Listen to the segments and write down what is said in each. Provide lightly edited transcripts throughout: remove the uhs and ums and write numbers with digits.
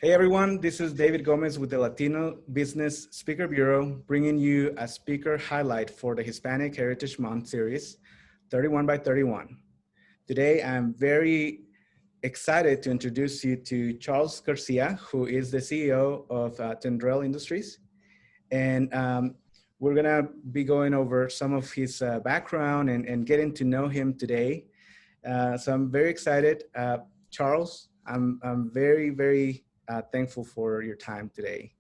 Hey everyone, this is David Gomez with the Latino Business Speaker Bureau, bringing you a speaker highlight for the Hispanic Heritage Month series, 31 by 31. Today, I'm very excited to introduce you to Charles Garcia, who is the CEO of Tendrel Industries. And we're gonna be going over some of his background and getting to know him today. So I'm very excited. Charles, I'm very thankful for your time today.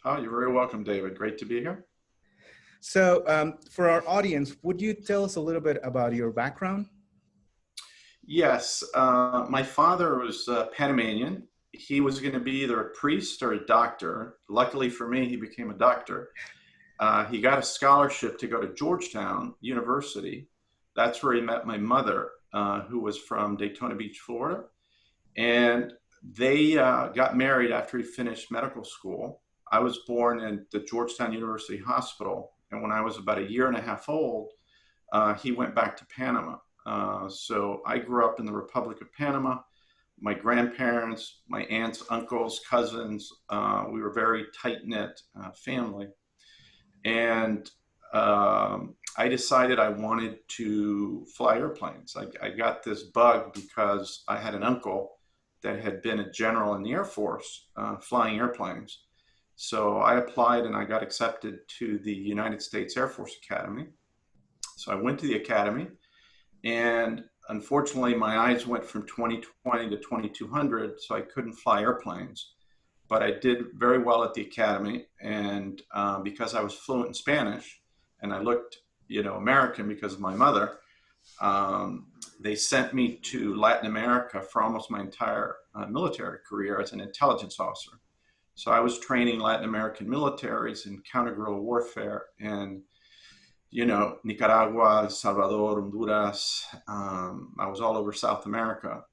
Oh, you're very welcome, David. Great to be here. So for our audience, would you tell us a little bit about your background? Yes, my father was Panamanian. He was going to be either a priest or a doctor. Luckily for me, he became a doctor. He got a scholarship to go to Georgetown University. That's where he met my mother, who was from Daytona Beach, Florida. And they got married after he finished medical school. I was born in the Georgetown University Hospital. And when I was about a year and a half old, he went back to Panama. So I grew up in the Republic of Panama. My grandparents, my aunts, uncles, cousins, we were a very tight-knit family. And I decided I wanted to fly airplanes. I got this bug because I had an uncle that had been a general in the Air Force flying airplanes. So I applied and I got accepted to the United States Air Force Academy. So I went to the academy, and unfortunately my eyes went from 20/20 to 2200, so I couldn't fly airplanes. But I did very well at the academy, and because I was fluent in Spanish and I looked, American because of my mother, they sent me to Latin America for almost my entire military career as an intelligence officer. So I was training Latin American militaries in counter-guerrilla warfare and, Nicaragua, El Salvador, Honduras. I was all over South America.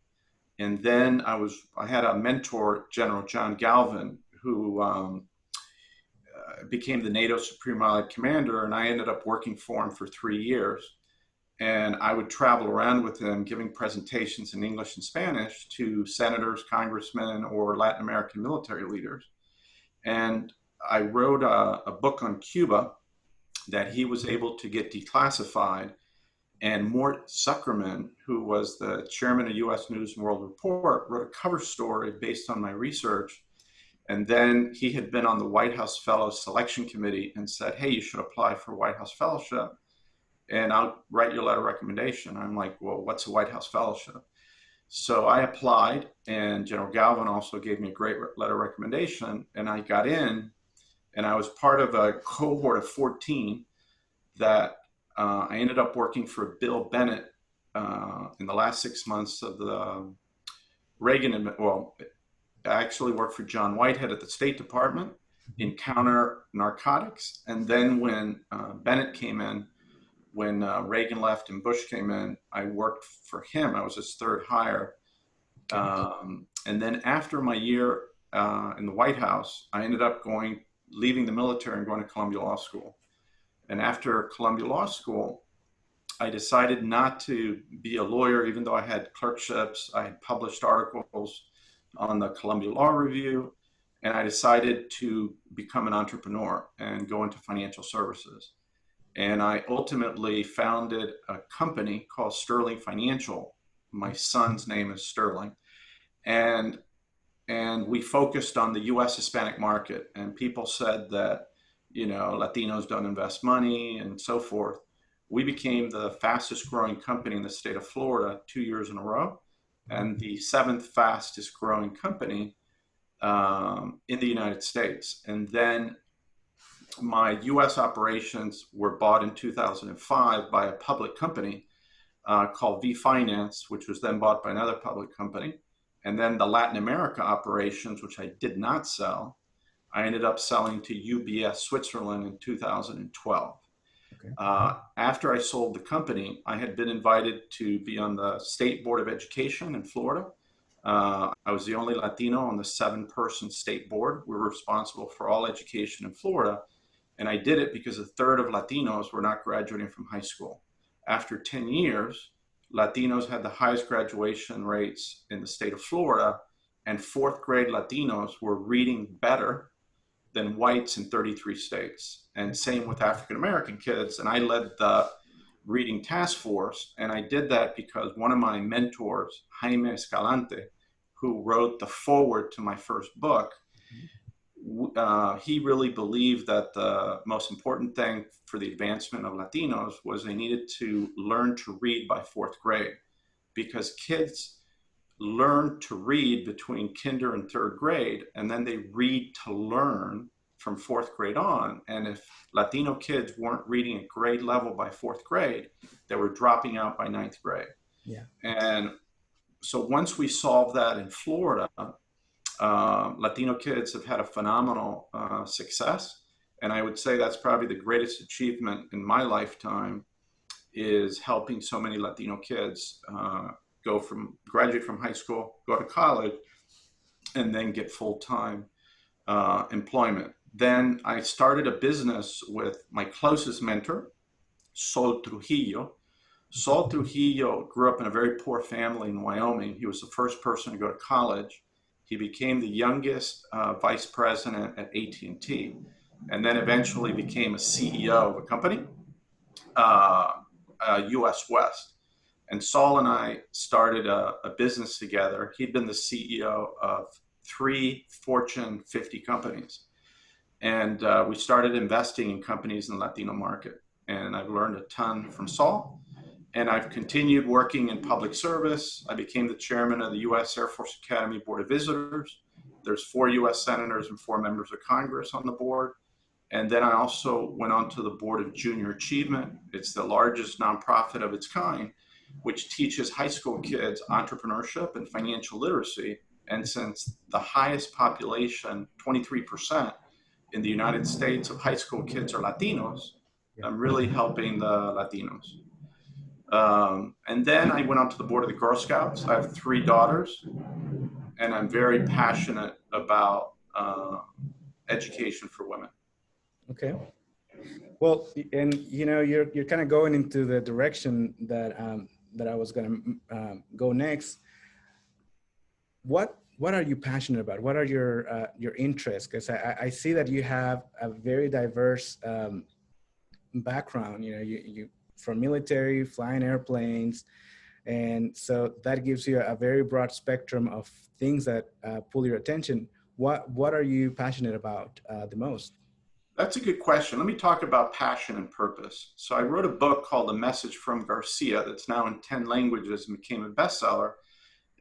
And then I had a mentor, General John Galvin, who became the NATO Supreme Allied Commander, and I ended up working for him for 3 years. And I would travel around with him giving presentations in English and Spanish to senators, congressmen, or Latin American military leaders. And I wrote a book on Cuba that he was able to get declassified. And Mort Zuckerman, who was the chairman of U.S. News and World Report, wrote a cover story based on my research. And then he had been on the White House Fellows Selection Committee and said, hey, you should apply for White House Fellowship, and I'll write you a letter of recommendation. I'm like, well, what's a White House Fellowship? So I applied, and General Galvin also gave me a great letter of recommendation, and I got in, and I was part of a cohort of 14 that I ended up working for Bill Bennett in the last 6 months of the Reagan, I actually worked for John Whitehead at the State Department in counter narcotics. And then when Bennett came in, when Reagan left and Bush came in, I worked for him. I was his third hire. And then after my year in the White House, I ended up leaving the military and going to Columbia Law School. And after Columbia Law School, I decided not to be a lawyer, even though I had clerkships. I had published articles on the Columbia Law Review, and I decided to become an entrepreneur and go into financial services. And I ultimately founded a company called Sterling Financial. My son's name is Sterling. And we focused on the US Hispanic market. And people said that, Latinos don't invest money and so forth. We became the fastest growing company in the state of Florida 2 years in a row, and the 7th fastest growing company in the United States. And then my US operations were bought in 2005 by a public company called V Finance, which was then bought by another public company. And then the Latin America operations, which I did not sell, I ended up selling to UBS Switzerland in 2012. Okay. After I sold the company, I had been invited to be on the State Board of Education in Florida. I was the only Latino on the 7-person state board. We were responsible for all education in Florida. And I did it because a third of Latinos were not graduating from high school. After 10 years, Latinos had the highest graduation rates in the state of Florida, and fourth grade Latinos were reading better than whites in 33 states. And same with African American kids. And I led the reading task force. And I did that because one of my mentors, Jaime Escalante, who wrote the foreword to my first book, he really believed that the most important thing for the advancement of Latinos was they needed to learn to read by fourth grade, because kids learn to read between kinder and third grade, and then they read to learn from fourth grade on. And if Latino kids weren't reading at grade level by fourth grade, they were dropping out by ninth grade. Yeah. And so once we solved that in Florida, Latino kids have had a phenomenal success. And I would say that's probably the greatest achievement in my lifetime, is helping so many Latino kids graduate from high school, go to college, and then get full-time employment. Then I started a business with my closest mentor, Sol Trujillo. Sol Trujillo grew up in a very poor family in Wyoming. He was the first person to go to college. He became the youngest vice president at AT&T, and then eventually became a CEO of a company, US West. And Saul and I started a business together. He'd been the CEO of 3 Fortune 50 companies. And we started investing in companies in the Latino market. And I've learned a ton from Saul. And I've continued working in public service. I became the chairman of the U.S. Air Force Academy Board of Visitors. There's 4 U.S. senators and 4 members of Congress on the board. And then I also went on to the board of Junior Achievement. It's the largest nonprofit of its kind, which teaches high school kids entrepreneurship and financial literacy. And since the highest population, 23% in the United States of high school kids are Latinos, I'm really helping the Latinos. And then I went on to the board of the Girl Scouts. I have 3 daughters, and I'm very passionate about education for women. Okay. Well, and you know, you're kind of going into the direction that that I was going to go next. What are you passionate about? What are your interests? Because I see that you have a very diverse background. You know, you from military, flying airplanes, and so that gives you a very broad spectrum of things that pull your attention. What are you passionate about the most? That's a good question. Let me talk about passion and purpose. So I wrote a book called A Message from Garcia that's now in 10 languages and became a bestseller.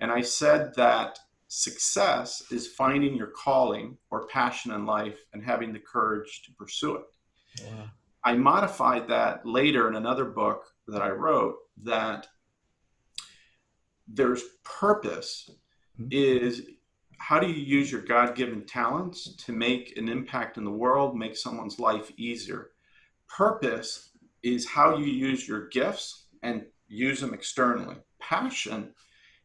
And I said that success is finding your calling or passion in life and having the courage to pursue it. Wow. I modified that later in another book that I wrote, that there's purpose is how do you use your God-given talents to make an impact in the world, make someone's life easier. Purpose is how you use your gifts and use them externally. Passion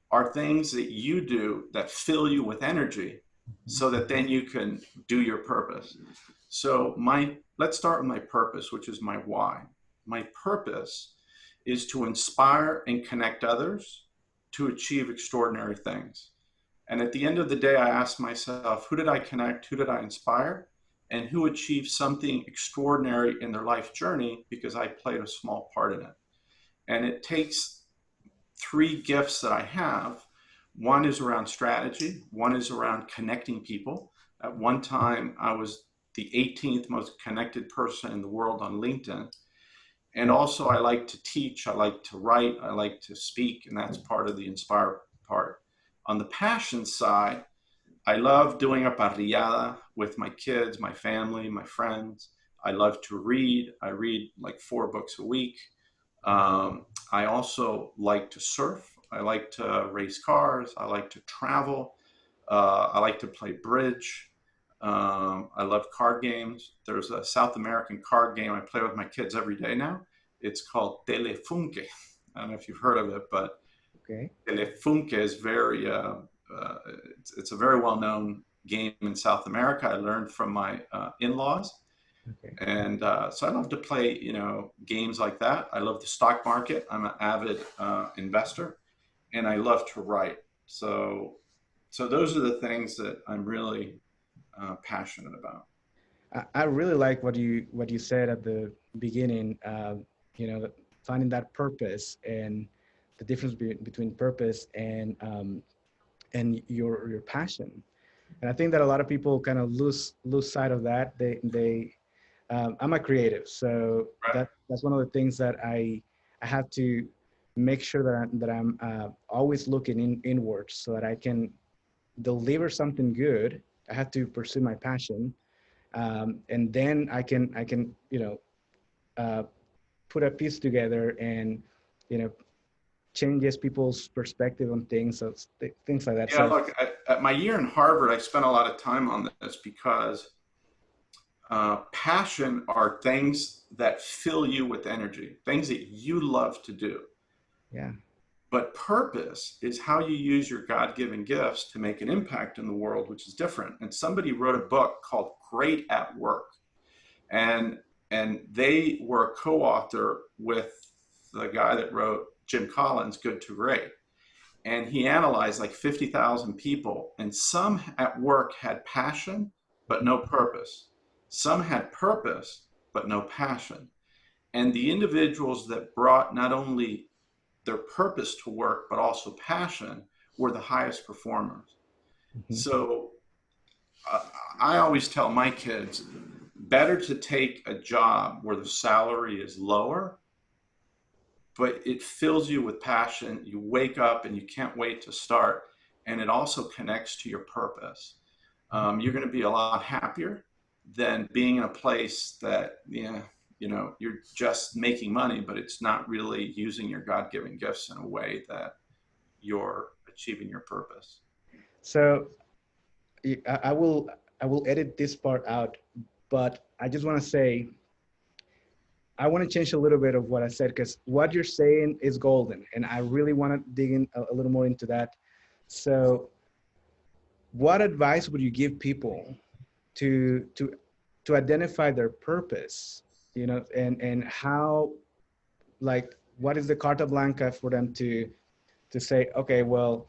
are things that you do that fill you with energy so that then you can do your purpose. So let's start with my purpose, which is my why. My purpose is to inspire and connect others to achieve extraordinary things. And at the end of the day, I ask myself, who did I connect? Who did I inspire? And who achieved something extraordinary in their life journey because I played a small part in it. And it takes 3 gifts that I have. One is around strategy. One is around connecting people. At one time, I was the 18th most connected person in the world on LinkedIn. And also, I like to teach. I like to write. I like to speak. And that's part of the inspire part. On the passion side, I love doing a parrillada with my kids, my family, my friends. I love to read. I read like 4 books a week. I also like to surf. I like to race cars. I like to travel. I like to play bridge. I love card games. There's a South American card game I play with my kids every day now. It's called Telefunke. I don't know if you've heard of it, but okay. Telefunke is it's a very well-known game in South America. I learned from my in-laws. Okay. And so I love to play, games like that. I love the stock market. I'm an avid investor, and I love to write. So So those are the things that I'm really passionate about. I really like what you said at the beginning. You know, finding that purpose and the difference between purpose and your passion. And I think that a lot of people kind of lose sight of that. I'm a creative, so Right. that's one of the things that I have to make sure that I'm always looking inwards so that I can deliver something good. I have to pursue my passion, and then I can uh, put a piece together and you know changes people's perspective on things, so things like that. Yeah, So look, at my year in Harvard, I spent a lot of time on this because passion are things that fill you with energy, things that you love to do. yeah, But purpose is how you use your God given gifts to make an impact in the world, which is different. And somebody wrote a book called Great at Work. And, and they were a co author with the guy that wrote Jim Collins' Good to Great. And he analyzed like 50,000 people, and some at work had passion, but no purpose. Some had purpose, but no passion. And the individuals that brought not only their purpose to work, but also passion, were the highest performers. mhm. So uh, I always tell my kids, better to take a job where the salary is lower, but it fills you with passion. You wake up and you can't wait to start. And it also connects to your purpose. You're going to be a lot happier than being in a place that, yeah, you know, you're just making money, but it's not really using your God-given gifts in a way that you're achieving your purpose. So I will edit this part out, but I just want to say I want to change a little bit of what I said because what you're saying is golden, and I really want to dig in a little more into that. So, what advice would you give people to to to identify their purpose? You know, and how, like, what is the carta blanca for them to say, okay, well,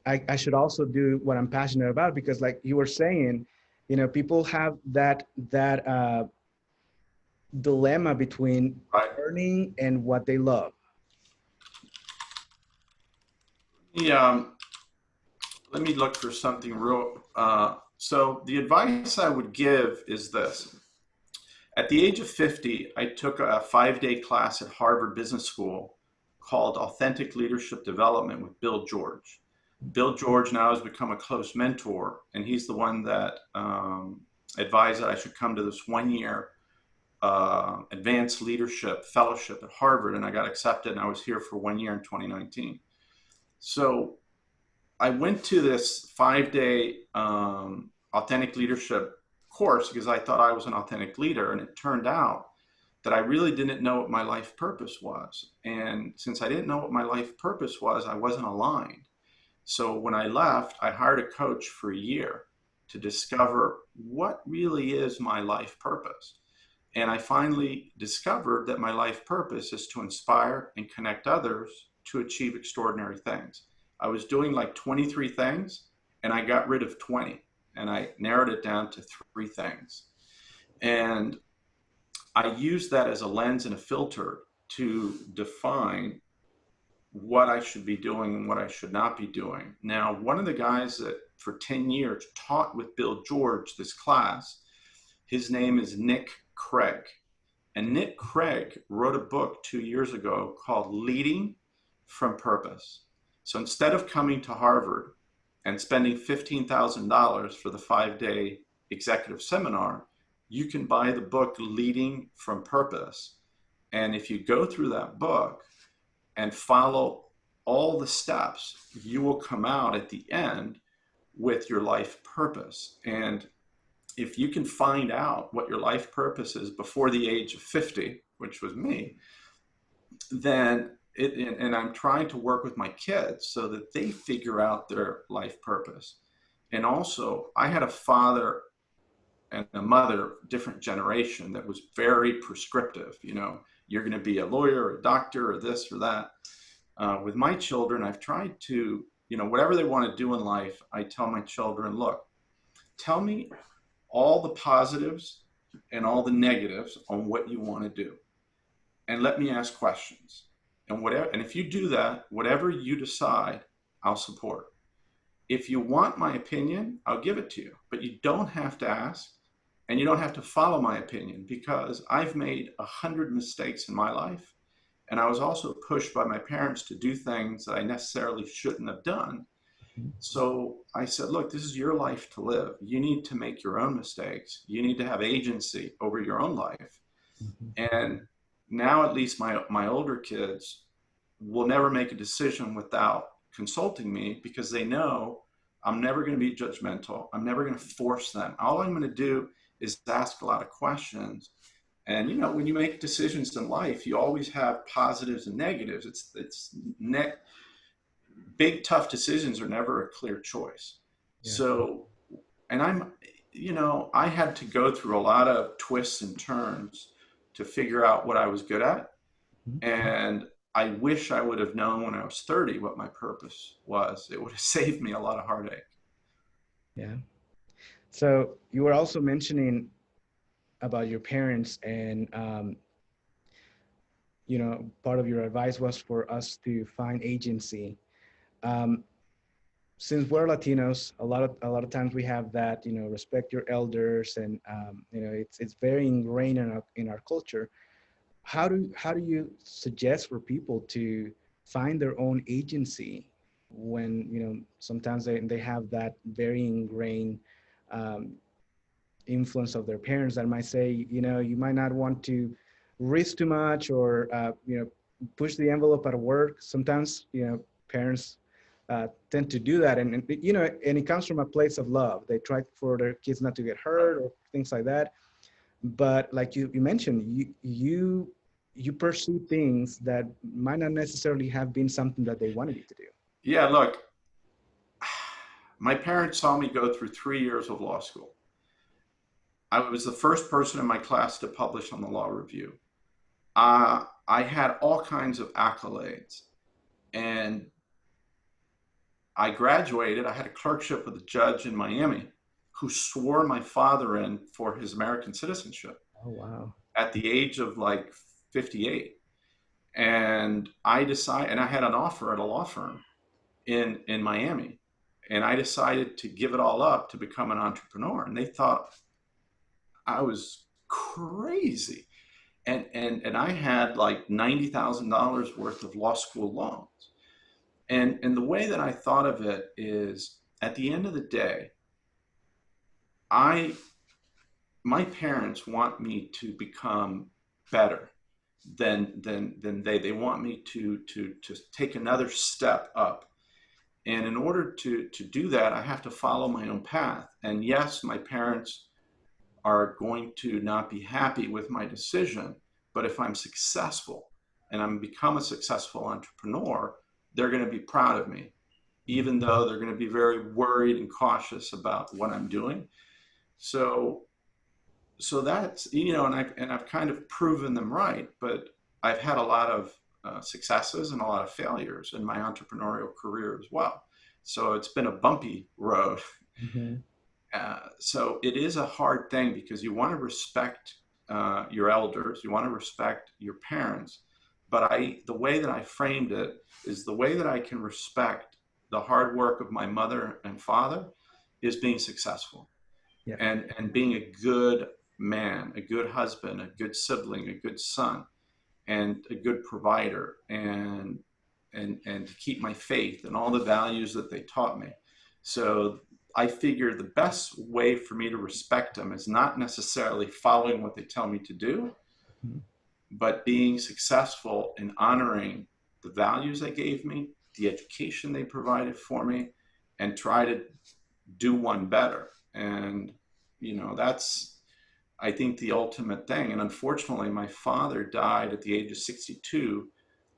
I should also do what I'm passionate about, because like you were saying, you know, people have that dilemma between Right. earning and what they love. Yeah. Let me look for something real. So the advice I would give is this. At the age of 50, I took a 5-day class at Harvard Business School called Authentic Leadership Development with Bill George. Bill George now has become a close mentor, and he's the one that advised that I should come to this 1-year advanced leadership fellowship at Harvard, and I got accepted, and I was here for 1 year in 2019. So I went to this 5-day authentic leadership course because I thought I was an authentic leader, and it turned out that I really didn't know what my life purpose was. And since I didn't know what my life purpose was, I wasn't aligned. So when I left, I hired a coach for a year to discover what really is my life purpose. And I finally discovered that my life purpose is to inspire and connect others to achieve extraordinary things. I was doing like 23 things, and I got rid of 20, and I narrowed it down to 3 things. And I used that as a lens and a filter to define what I should be doing and what I should not be doing. Now, one of the guys that for 10 years taught with Bill George this class, his name is Nick Craig. And Nick Craig wrote a book 2 years ago called Leading from Purpose. So instead of coming to Harvard and spending $15,000 for the 5-day executive seminar, you can buy the book Leading from Purpose. And if you go through that book and follow all the steps, you will come out at the end with your life purpose. And if you can find out what your life purpose is before the age of 50, which was me, then and I'm trying to work with my kids so that they figure out their life purpose. And also, I had a father and a mother, different generation, that was very prescriptive. You know, you're going to be a lawyer or a doctor or this or that. With my children, I've tried to whatever they want to do in life, I tell my children, look, tell me all the positives and all the negatives on what you want to do, and let me ask questions. And if you do that, whatever you decide, I'll support. If you want my opinion, I'll give it to you, but you don't have to ask, and you don't have to follow my opinion, because I've made 100 mistakes in my life. And I was also pushed by my parents to do things that I necessarily shouldn't have done. So I said, look, this is your life to live. You need to make your own mistakes. You need to have agency over your own life. And now at least my older kids will never make a decision without consulting me, because they know I'm never going to be judgmental. I'm never going to force them. All I'm going to do is ask a lot of questions. And when you make decisions in life, you always have positives and negatives. Big tough decisions are never a clear choice. Yeah. So, and I had to go through a lot of twists and turns to figure out what I was good at. And I wish I would have known when I was 30 what my purpose was. It would have saved me a lot of heartache. Yeah. So you were also mentioning about your parents, and part of your advice was for us to find agency. Since we're Latinos, a lot of times we have that, respect your elders, and it's very ingrained in our culture. How do you suggest for people to find their own agency when sometimes they have that very ingrained influence of their parents that might say, you might not want to risk too much, or push the envelope at work. Sometimes parents tend to do that, and it comes from a place of love. They try for their kids not to get hurt or things like that. But like you mentioned, you pursue things that might not necessarily have been something that they wanted you to do. Yeah, look, my parents saw me go through 3 years of law school. I was the first person in my class to publish on the Law Review. I had all kinds of accolades, and I graduated. I had a clerkship with a judge in Miami who swore my father in for his American citizenship. Oh, wow. At the age of like 58. And I had an offer at a law firm in Miami, and I decided to give it all up to become an entrepreneur. And they thought I was crazy. And I had like $90,000 worth of law school loans. And the way that I thought of it is, at the end of the day, my parents want me to become better than they want me to take another step up. And in order to do that, I have to follow my own path. And yes, my parents are going to not be happy with my decision, but if I'm successful and I'm become a successful entrepreneur, they're going to be proud of me, even though they're going to be very worried and cautious about what I'm doing. So that's, and I've kind of proven them right, but I've had a lot of successes and a lot of failures in my entrepreneurial career as well. So it's been a bumpy road. Mm-hmm. So it is a hard thing, because you want to respect your elders, you want to respect your parents. But the way that I framed it is, the way that I can respect the hard work of my mother and father is being successful. Yeah. And being a good man, a good husband, a good sibling, a good son, and a good provider, and to keep my faith and all the values that they taught me. So I figure the best way for me to respect them is not necessarily following what they tell me to do, but being successful in honoring the values they gave me, the education they provided for me, and try to do one better. And, that's, I think, the ultimate thing. And unfortunately, my father died at the age of 62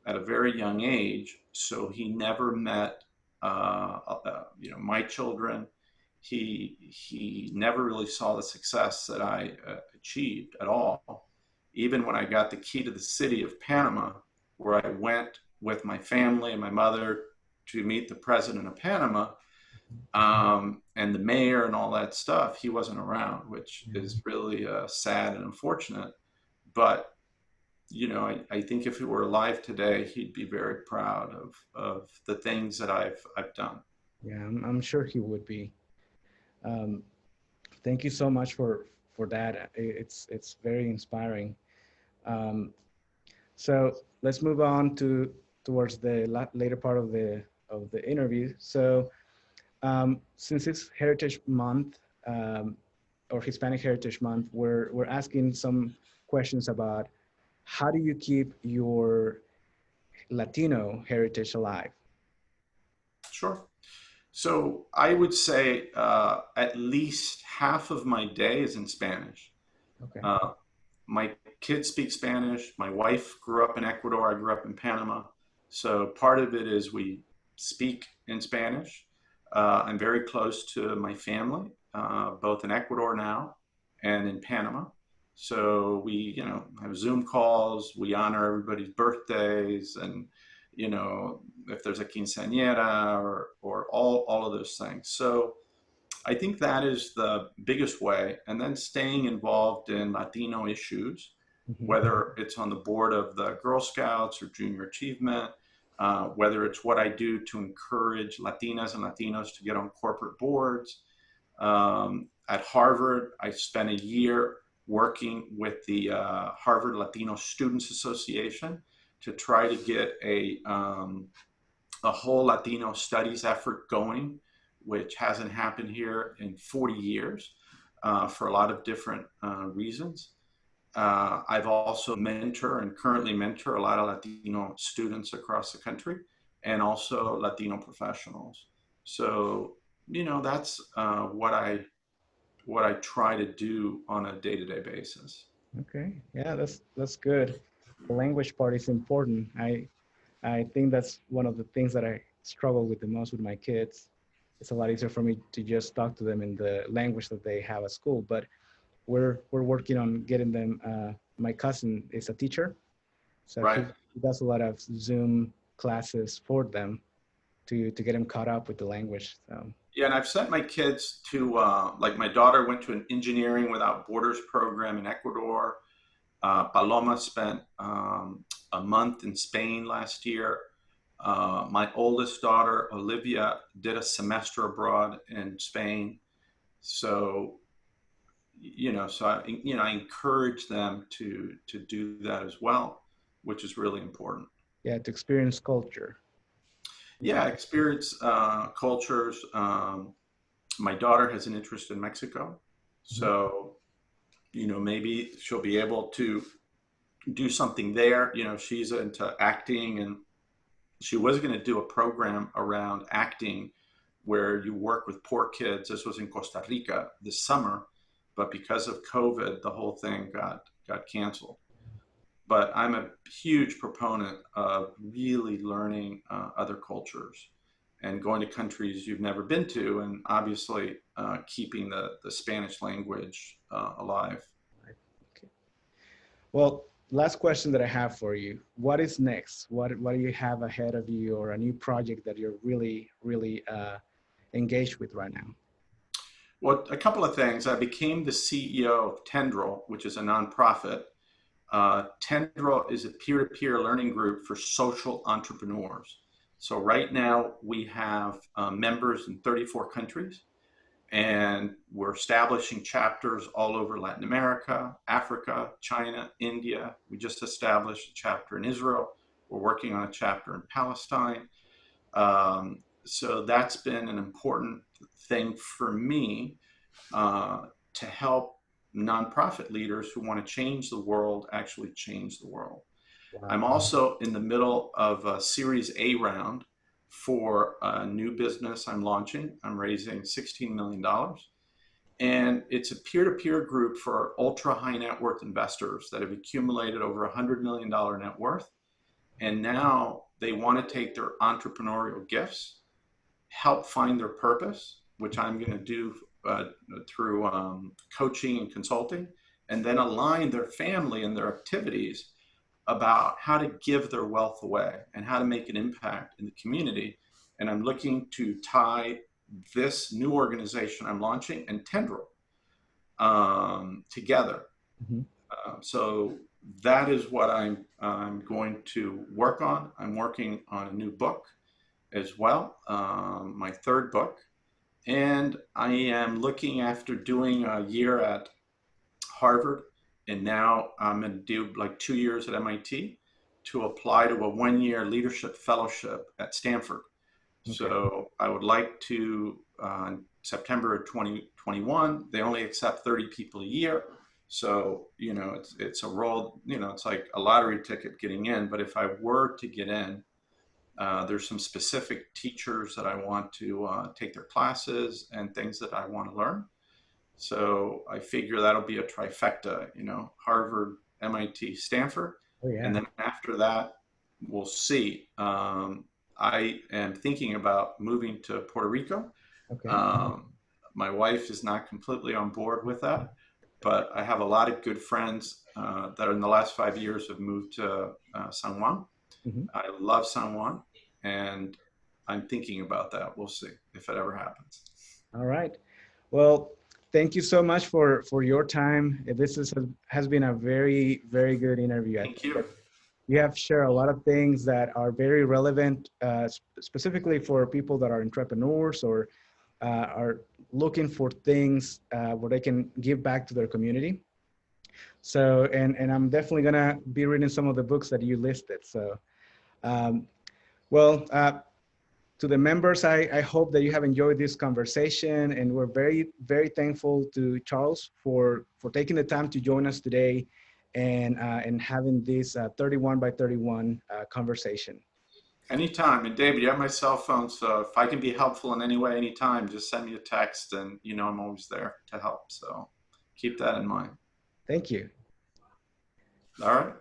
at a very young age. So he never met, my children. He never really saw the success that I achieved at all. Even when I got the key to the city of Panama, where I went with my family and my mother to meet the president of Panama, and the mayor and all that stuff, he wasn't around, which is really sad and unfortunate. But I think if he were alive today, he'd be very proud of the things that I've done. Yeah, I'm sure he would be. Um, Thank you so much for that. It's very inspiring. Um, so let's move on towards the later part of the interview. So since it's Heritage Month, or Hispanic Heritage Month, we're asking some questions about how do you keep your Latino heritage alive? Sure. So I would say at least half of my day is in Spanish. Okay. My kids speak Spanish. My wife grew up in Ecuador. I grew up in Panama. So part of it is we speak in Spanish. I'm very close to my family, both in Ecuador now and in Panama. So we, have Zoom calls. We honor everybody's birthdays, and if there's a quinceañera or all of those things. So I think that is the biggest way. And then staying involved in Latino issues, whether it's on the board of the Girl Scouts or Junior Achievement, whether it's what I do to encourage Latinas and Latinos to get on corporate boards. At Harvard, I spent a year working with the Harvard Latino Students Association to try to get a whole Latino studies effort going, which hasn't happened here in 40 years for a lot of different reasons. I've also currently mentor a lot of Latino students across the country, and also Latino professionals. So, that's what I try to do on a day-to-day basis. Okay, yeah, that's good. The language part is important. I think that's one of the things that I struggle with the most with my kids. It's a lot easier for me to just talk to them in the language that they have at school, but we're working on getting them. My cousin is a teacher, so Right. he does a lot of Zoom classes for them to get them caught up with the language. So Yeah, and I've sent my kids to, like my daughter went to an Engineering Without Borders program in Ecuador. Paloma spent a month in Spain last year. My oldest daughter, Olivia, did a semester abroad in Spain. So, I encourage them to do that as well, which is really important. yeah, to experience culture. Yeah, experience cultures. My daughter has an interest in Mexico, so maybe she'll be able to do something there. She's into acting, and she was going to do a program around acting where you work with poor kids. This was in Costa Rica this summer, but because of COVID, the whole thing got canceled. But I'm a huge proponent of really learning other cultures and going to countries you've never been to, and obviously keeping the Spanish language alive. Okay. Well, last question that I have for you. What is next? What do you have ahead of you, or a new project that you're really engaged with right now? Well, a couple of things. I became the CEO of Tendrel, which is a nonprofit. Tendrel is a peer-to-peer learning group for social entrepreneurs. So right now we have members in 34 countries, and we're establishing chapters all over Latin America, Africa, China, India. We just established a chapter in Israel. We're working on a chapter in Palestine. So that's been an important thing for me to help nonprofit leaders who want to change the world actually change the world. Wow. I'm also in the middle of a Series A round for a new business I'm launching. I'm raising $16 million. And it's a peer-to-peer group for ultra high net worth investors that have accumulated over $100 million net worth. And now they want to take their entrepreneurial gifts, help find their purpose, which I'm going to do through coaching and consulting, and then align their family and their activities about how to give their wealth away and how to make an impact in the community. and I'm looking to tie this new organization I'm launching and Tendrel together. Mm-hmm. So that is what I'm going to work on. I'm working on a new book as well, my third book. And I am looking, after doing a year at Harvard, and now I'm going to do like 2 years at MIT, to apply to a 1-year leadership fellowship at Stanford. Okay. So I would like to, September of 2021, they only accept 30 people a year. So, you know, it's a role, you know, it's like a lottery ticket getting in. But if I were to get in, there's some specific teachers that I want to take their classes and things that I want to learn. So I figure that'll be a trifecta, you know, Harvard, MIT, Stanford. Oh, yeah. And then after that, we'll see. I am thinking about moving to Puerto Rico. Okay. My wife is not completely on board with that, but I have a lot of good friends that in the last 5 years have moved to San Juan. Mm-hmm. I love San Juan, and I'm thinking about that. We'll see if it ever happens. All right. Well, thank you so much for your time. This has been a very, very good interview. Thank you. You have shared a lot of things that are very relevant, specifically for people that are entrepreneurs or are looking for things where they can give back to their community. So, and I'm definitely gonna be reading some of the books that you listed. So, well, to the members, I hope that you have enjoyed this conversation, and we're very, very thankful to Charles for taking the time to join us today and having this 31 by 31 conversation. Anytime. And David, you have my cell phone, so if I can be helpful in any way, anytime, just send me a text, and you know I'm always there to help. So keep that in mind. Thank you. All right.